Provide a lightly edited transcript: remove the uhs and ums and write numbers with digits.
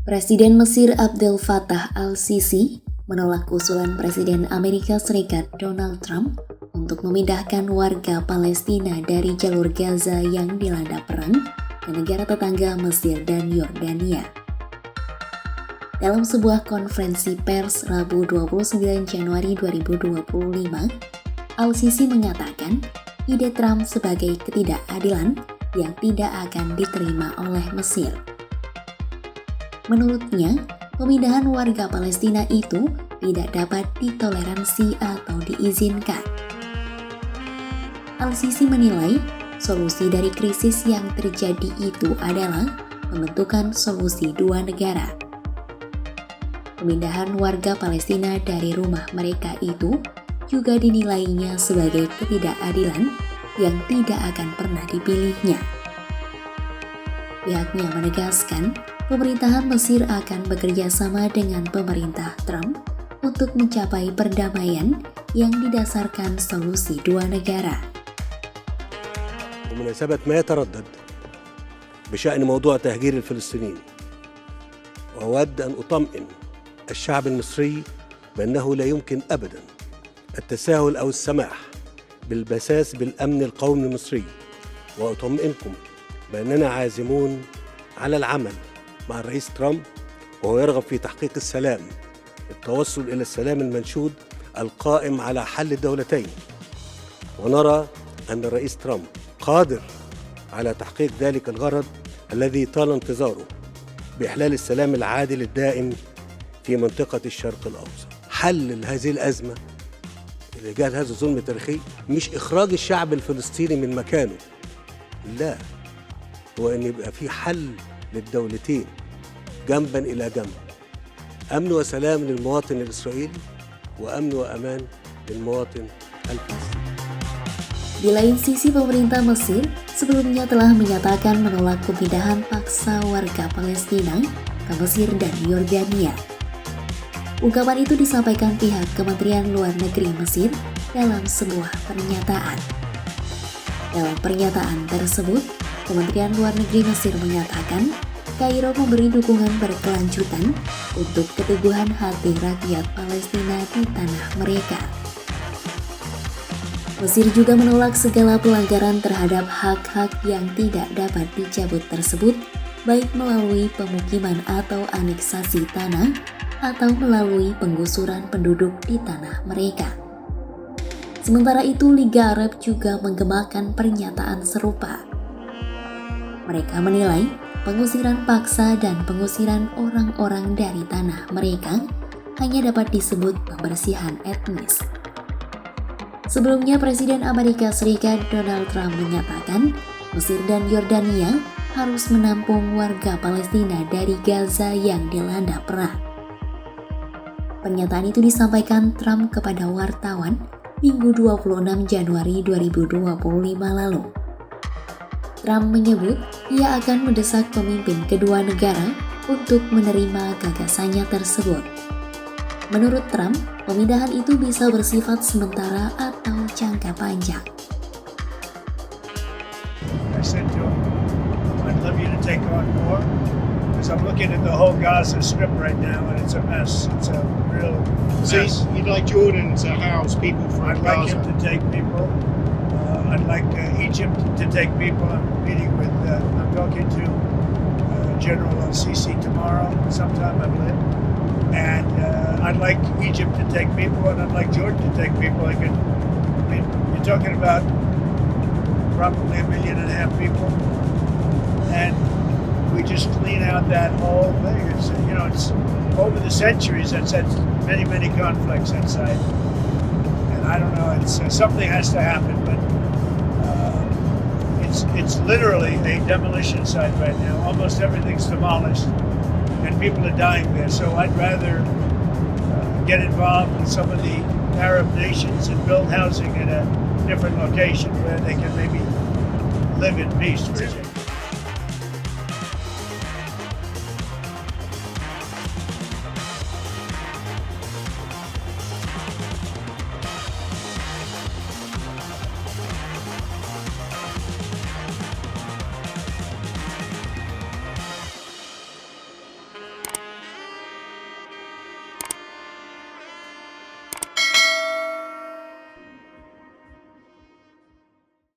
Presiden Mesir Abdel Fattah al-Sisi menolak usulan Presiden Amerika Serikat Donald Trump untuk memindahkan warga Palestina dari jalur Gaza yang dilanda perang ke negara tetangga Mesir dan Yordania. Dalam sebuah konferensi pers Rabu 29 Januari 2025, al-Sisi mengatakan ide Trump sebagai ketidakadilan yang tidak akan diterima oleh Mesir. Menurutnya, pemindahan warga Palestina itu tidak dapat ditoleransi atau diizinkan. Al-Sisi menilai solusi dari krisis yang terjadi itu adalah pembentukan solusi dua negara. Pemindahan warga Palestina dari rumah mereka itu juga dinilainya sebagai ketidakadilan yang tidak akan pernah dipilihnya. Pihaknya menegaskan pemerintahan Mesir akan bekerja sama dengan pemerintah Trump untuk mencapai perdamaian yang didasarkan solusi dua negara. بمناسبة ما يتردد بشأن موضوع تهجير الفلسطينيين، وأود أن أطمئن الشعب المصري بأنه لا يمكن أبدا التساهل أو السماح بالبساس بالأمن القومي المصري، وأطمئنكم بأننا عازمون على العمل مع الرئيس ترامب وهو يرغب في تحقيق السلام، التوصل إلى السلام المنشود القائم على حل الدولتين، ونرى أن الرئيس ترامب قادر على تحقيق ذلك الغرض الذي طال انتظاره بإحلال السلام العادل الدائم في منطقة الشرق الأوسط. حل هذه الأزمة اللي جاء هذا الظلم التاريخي مش إخراج الشعب الفلسطيني من مكانه، لا، هو أن يبقى في حل للدولتين جنبا إلى جنب، أمن وسلام للمواطن الإسرائيلي وأمن وأمان للمواطن الفلسطيني. Di lain sisi, pemerintah Mesir sebelumnya telah menyatakan menolak pemindahan paksa warga Palestina ke Mesir dan Yordania. Ungkapan itu disampaikan pihak Kementerian Luar Negeri Mesir dalam sebuah pernyataan. Dalam pernyataan tersebut, Kementerian Luar Negeri Mesir menyatakan Kairo memberi dukungan berkelanjutan untuk keteguhan hati rakyat Palestina di tanah mereka. Mesir juga menolak segala pelanggaran terhadap hak-hak yang tidak dapat dicabut tersebut, baik melalui pemukiman atau aneksasi tanah, atau melalui penggusuran penduduk di tanah mereka. Sementara itu, Liga Arab juga menggemakan pernyataan serupa. Mereka menilai pengusiran paksa dan pengusiran orang-orang dari tanah mereka hanya dapat disebut pembersihan etnis. Sebelumnya, Presiden Amerika Serikat Donald Trump menyatakan Mesir dan Yordania harus menampung warga Palestina dari Gaza yang dilanda perang. Pernyataan itu disampaikan Trump kepada wartawan Minggu 26 Januari 2025 lalu. Trump menyebut ia akan mendesak pemimpin kedua negara untuk menerima gagasannya tersebut. Menurut Trump, pemindahan itu bisa bersifat sementara atau jangka panjang. I said to him, I'd love you to take on more, because I'm looking at the whole Gaza Strip right now, and it's a mess. It's a real mess. So you'd like Jordan to house people from I'd Gaza? like him to take people. I'd like Egypt to take people. I'm talking to General al-Sisi tomorrow, sometime I believe. And I'd like Egypt to take people, and I'd like Jordan to take people. You're talking about probably 1.5 million people, and we just clean out that whole thing. It's over the centuries that's had many conflicts inside, and I don't know. It's something has to happen, but it's literally a demolition site right now. Almost everything's demolished, and people are dying there. So I'd rather get involved with some of the Arab nations and build housing in a different location where they can maybe live in peace for a change.